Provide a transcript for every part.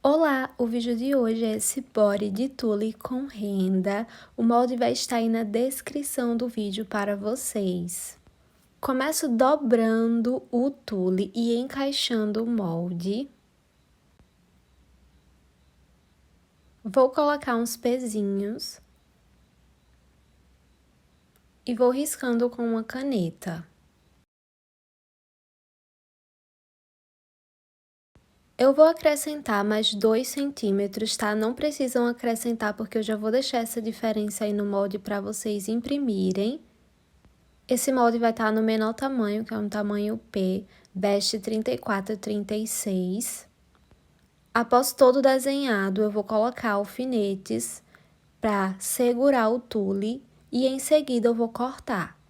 Olá, o vídeo de hoje é esse body de tule com renda. O molde vai estar aí na descrição do vídeo para vocês. Começo dobrando o tule e encaixando o molde. Vou colocar uns pezinhos. E vou riscando com uma caneta. Eu vou acrescentar mais 2 centímetros, tá? Não precisam acrescentar, porque eu já vou deixar essa diferença aí no molde para vocês imprimirem. Esse molde vai estar no menor tamanho, que é um tamanho P, veste 34 e 36. Após todo desenhado, eu vou colocar alfinetes para segurar o tule e em seguida eu vou cortar.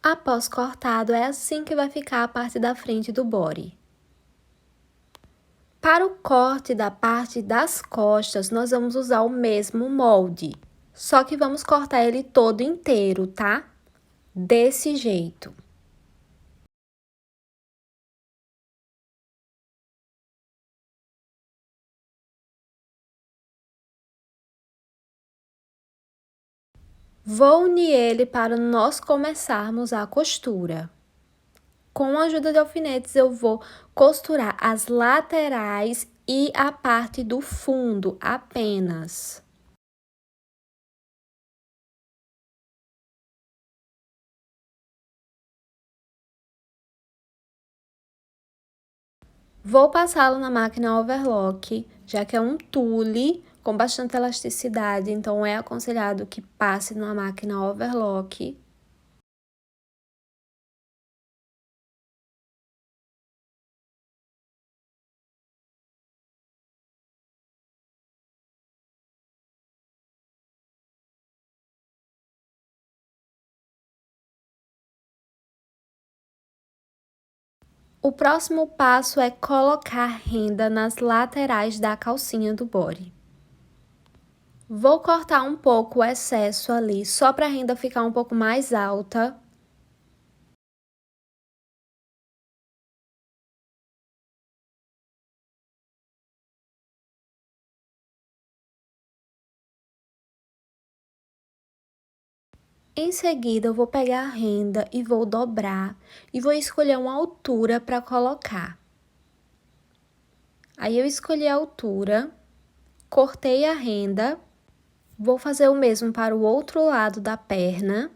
Após cortado, é assim que vai ficar a parte da frente do body. Para o corte da parte das costas, nós vamos usar o mesmo molde, só que vamos cortar ele todo inteiro, tá? Desse jeito. Vou unir ele para nós começarmos a costura. Com a ajuda de alfinetes, eu vou costurar as laterais e a parte do fundo apenas. Vou passá-lo na máquina overlock, já que é um tule com bastante elasticidade, então é aconselhado que passe na máquina overlock. O próximo passo é colocar renda nas laterais da calcinha do body. Vou cortar um pouco o excesso ali, só para a renda ficar um pouco mais alta. Em seguida, eu vou pegar a renda e vou dobrar e vou escolher uma altura para colocar. Aí eu escolhi a altura, cortei a renda, vou fazer o mesmo para o outro lado da perna.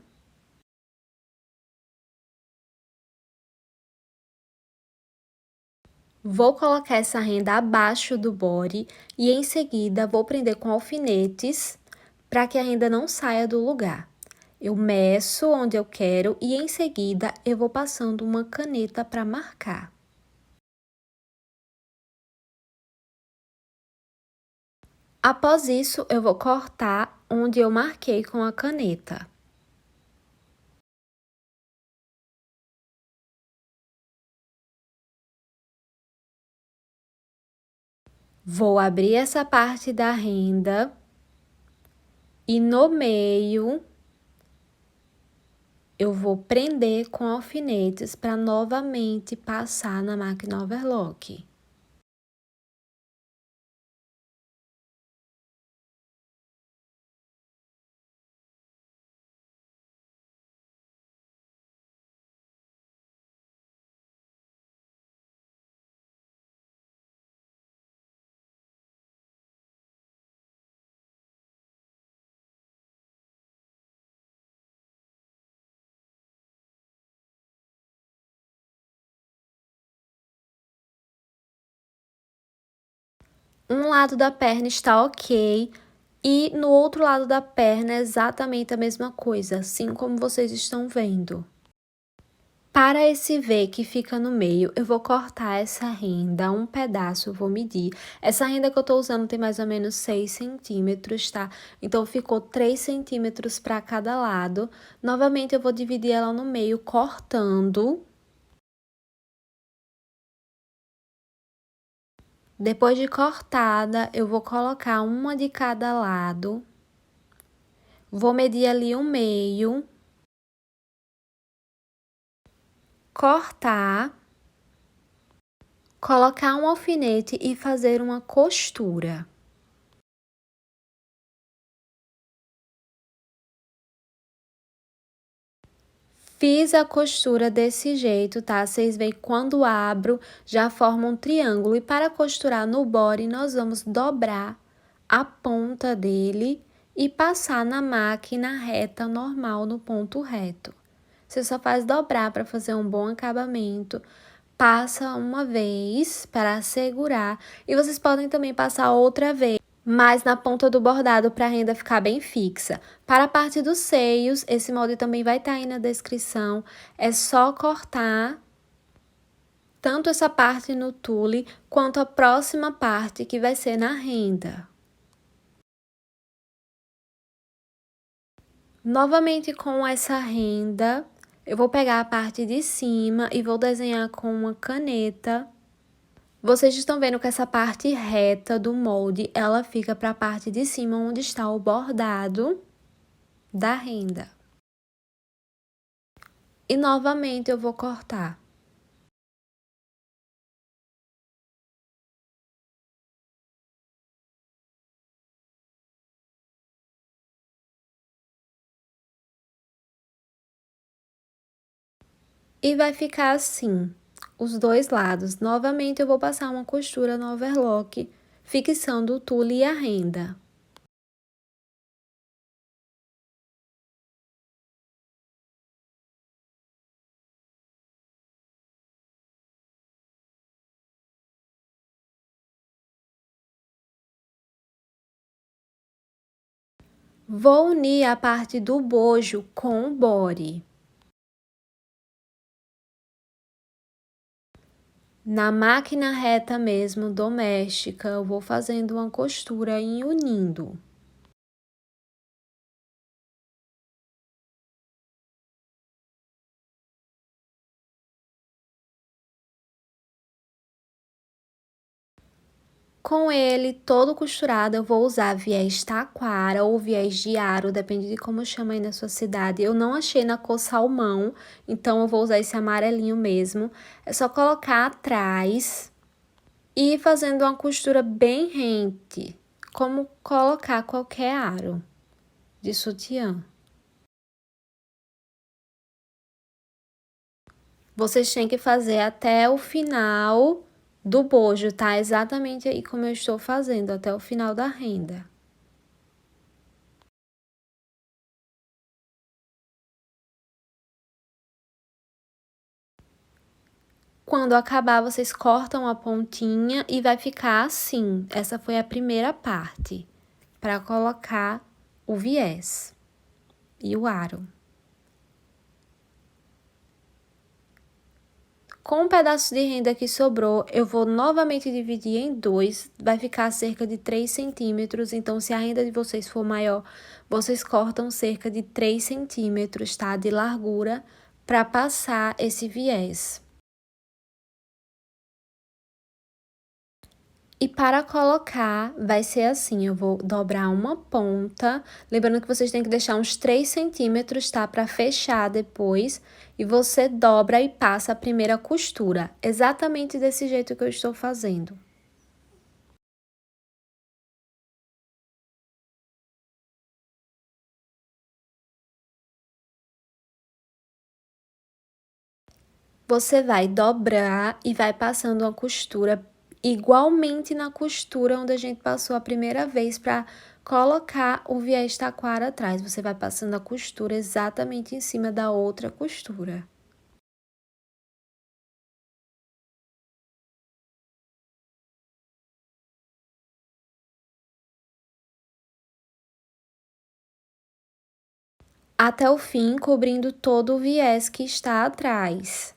Vou colocar essa renda abaixo do body e em seguida vou prender com alfinetes para que a renda não saia do lugar. Eu meço onde eu quero e em seguida eu vou passando uma caneta para marcar. Após isso, eu vou cortar onde eu marquei com a caneta. Vou abrir essa parte da renda e no meio eu vou prender com alfinetes para novamente passar na máquina overlock. Um lado da perna está ok, e no outro lado da perna é exatamente a mesma coisa, assim como vocês estão vendo. Para esse V que fica no meio, eu vou cortar essa renda, um pedaço, eu vou medir. Essa renda que eu tô usando tem mais ou menos 6 centímetros, tá? Então, ficou 3 centímetros para cada lado. Novamente, eu vou dividir ela no meio, cortando. Depois de cortada, eu vou colocar uma de cada lado. Vou medir ali o meio. Cortar. Colocar um alfinete e fazer uma costura. Fiz a costura desse jeito, tá? Vocês veem que quando abro, já forma um triângulo. E para costurar no body, nós vamos dobrar a ponta dele e passar na máquina reta normal no ponto reto. Você só faz dobrar para fazer um bom acabamento. Passa uma vez para segurar e vocês podem também passar outra vez, mas na ponta do bordado para a renda ficar bem fixa. Para a parte dos seios, esse molde também vai estar aí na descrição. É só cortar tanto essa parte no tule quanto a próxima parte que vai ser na renda. Novamente com essa renda, eu vou pegar a parte de cima e vou desenhar com uma caneta. Vocês estão vendo que essa parte reta do molde, ela fica para a parte de cima, onde está o bordado da renda. E novamente eu vou cortar. E vai ficar assim, os dois lados. Novamente eu vou passar uma costura no overlock, fixando o tule e a renda. Vou unir a parte do bojo com o body. Na máquina reta mesmo, doméstica, eu vou fazendo uma costura e unindo. Com ele todo costurado, eu vou usar viés taquara ou viés de aro, depende de como chama aí na sua cidade. Eu não achei na cor salmão, então eu vou usar esse amarelinho mesmo. É só colocar atrás e ir fazendo uma costura bem rente, como colocar qualquer aro de sutiã. Vocês têm que fazer até o final do bojo, tá? Exatamente aí como eu estou fazendo, até o final da renda. Quando acabar, vocês cortam a pontinha e vai ficar assim. Essa foi a primeira parte, para colocar o viés e o aro. Com um pedaço de renda que sobrou, eu vou novamente dividir em dois, vai ficar cerca de 3 centímetros. Então, se a renda de vocês for maior, vocês cortam cerca de 3 centímetros, tá? De largura, para passar esse viés. E para colocar, vai ser assim, eu vou dobrar uma ponta, lembrando que vocês têm que deixar uns 3 centímetros, tá? Para fechar depois, e você dobra e passa a primeira costura, exatamente desse jeito que eu estou fazendo. Você vai dobrar e vai passando uma costura igualmente na costura onde a gente passou a primeira vez para colocar o viés taquara atrás. Você vai passando a costura exatamente em cima da outra costura. até o fim, cobrindo todo o viés que está atrás.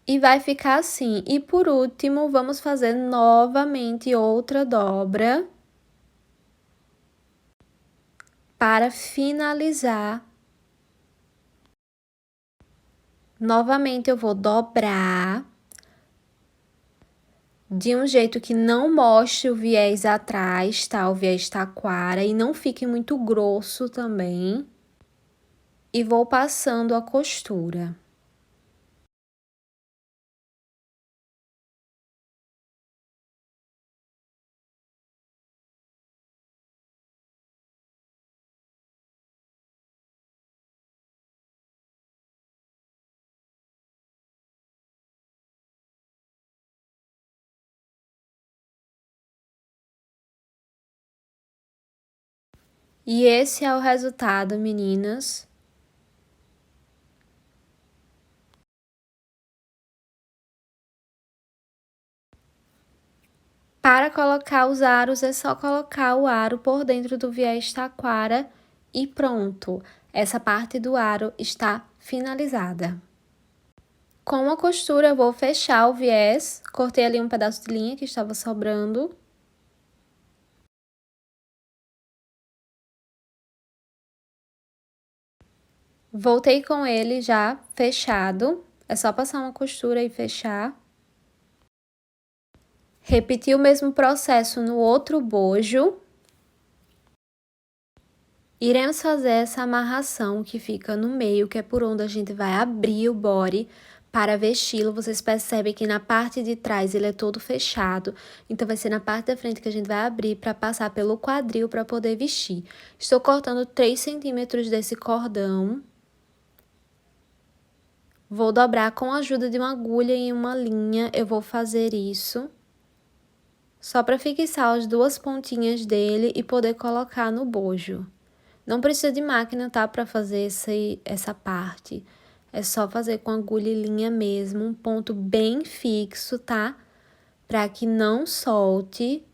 E vai ficar assim. E por último, vamos fazer novamente outra dobra para finalizar. Novamente eu vou dobrar de um jeito que não mostre o viés atrás, tá? O viés taquara e não fique muito grosso também. E vou passando a costura. E esse é o resultado, meninas. Para colocar os aros, é só colocar o aro por dentro do viés taquara e pronto. Essa parte do aro está finalizada. Com a costura, eu vou fechar o viés. Cortei ali um pedaço de linha que estava sobrando. Voltei com ele já fechado. É só passar uma costura e fechar. Repetir o mesmo processo no outro bojo. Iremos fazer essa amarração que fica no meio, que é por onde a gente vai abrir o body para vesti-lo. Vocês percebem que na parte de trás ele é todo fechado, então vai ser na parte da frente que a gente vai abrir para passar pelo quadril para poder vestir. Estou cortando 3 centímetros desse cordão. Vou dobrar com a ajuda de uma agulha em uma linha, eu vou fazer isso. Só para fixar as duas pontinhas dele e poder colocar no bojo. Não precisa de máquina, tá? Para fazer essa parte. É só fazer com agulha e linha mesmo, um ponto bem fixo, tá? Para que não solte.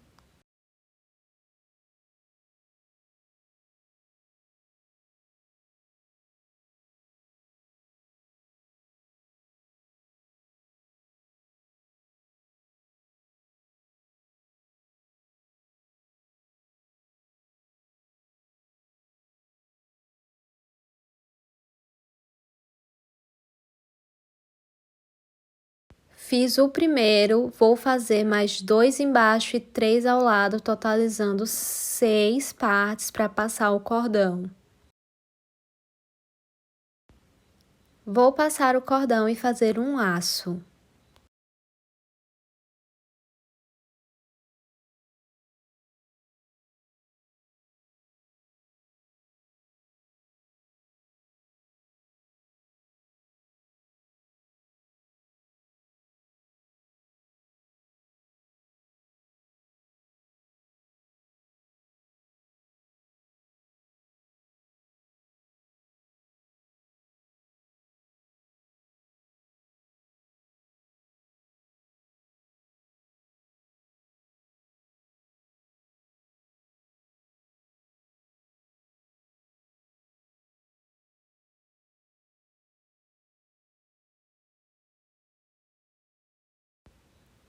Fiz o primeiro, vou fazer mais 2 embaixo e 3 ao lado, totalizando 6 partes para passar o cordão. Vou passar o cordão e fazer um laço.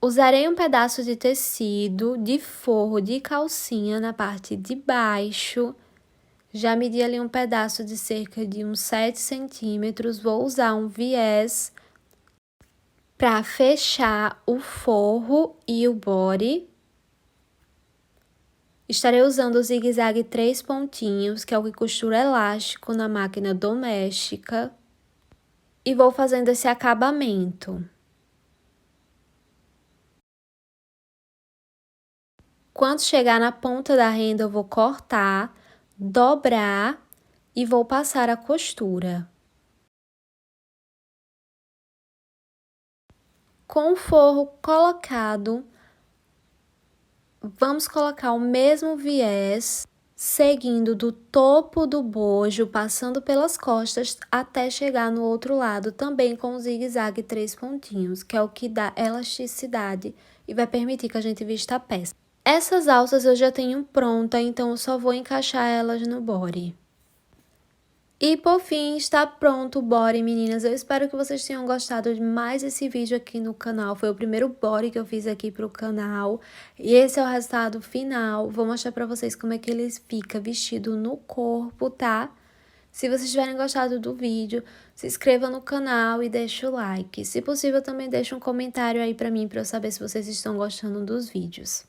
Usarei um pedaço de tecido de forro de calcinha na parte de baixo. Já medi ali um pedaço de cerca de uns 7 centímetros. Vou usar um viés para fechar o forro e o body. Estarei usando o zigue-zague 3 pontinhos, que é o que costura elástico na máquina doméstica. E vou fazendo esse acabamento. Quando chegar na ponta da renda, eu vou cortar, dobrar e vou passar a costura. Com o forro colocado, vamos colocar o mesmo viés, seguindo do topo do bojo, passando pelas costas, até chegar no outro lado, também com o zigue-zague 3 pontinhos, que é o que dá elasticidade e vai permitir que a gente vista a peça. Essas alças eu já tenho pronta, então eu só vou encaixar elas no body. E por fim, está pronto o body, meninas. Eu espero que vocês tenham gostado de mais esse vídeo aqui no canal. Foi o primeiro body que eu fiz aqui pro canal. E esse é o resultado final. Vou mostrar pra vocês como é que ele fica vestido no corpo, tá? Se vocês tiverem gostado do vídeo, se inscreva no canal e deixa o like. Se possível, também deixa um comentário aí pra mim, pra eu saber se vocês estão gostando dos vídeos.